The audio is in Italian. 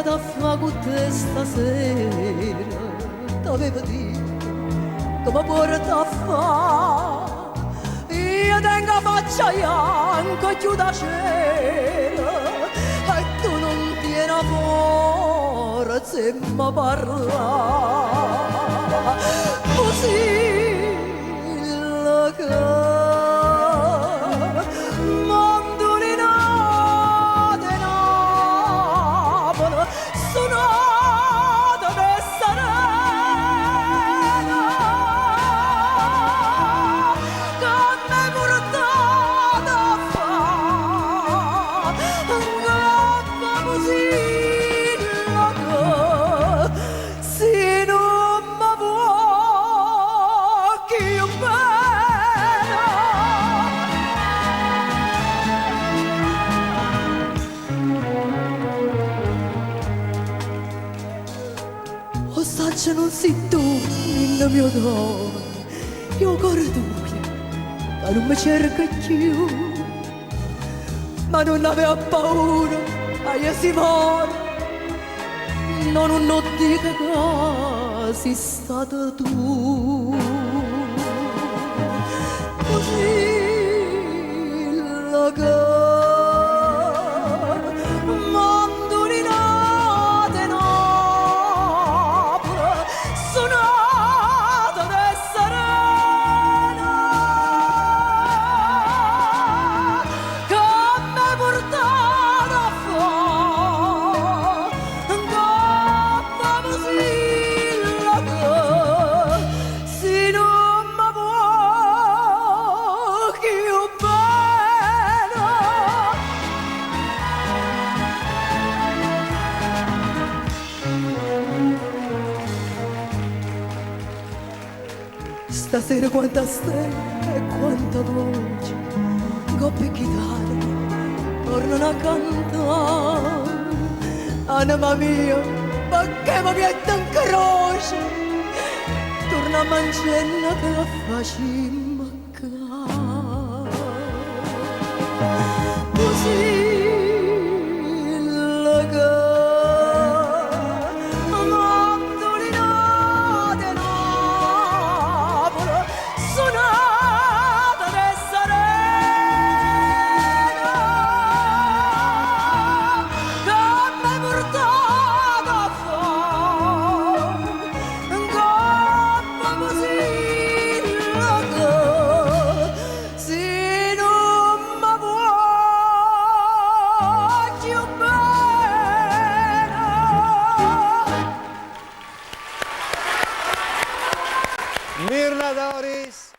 nulla da fare con te stasera, t'avevo detto come porta a fare. Io tengo la faccia bianca e chiudo cielo, e tu non tieni forza e mi parla così. Ossaggio non si tu nel mio cuore, io cuore tuo, che non mi cerca più, ma non aveva paura, io si muore, non dico che sei stata tu. Così la stasera quanta stella e quanta voce, coppie e chitarre tornano a cantare. Anima mia, perché mi viene in croce, torna a mangiare che la facciamo così. Mirna Doris.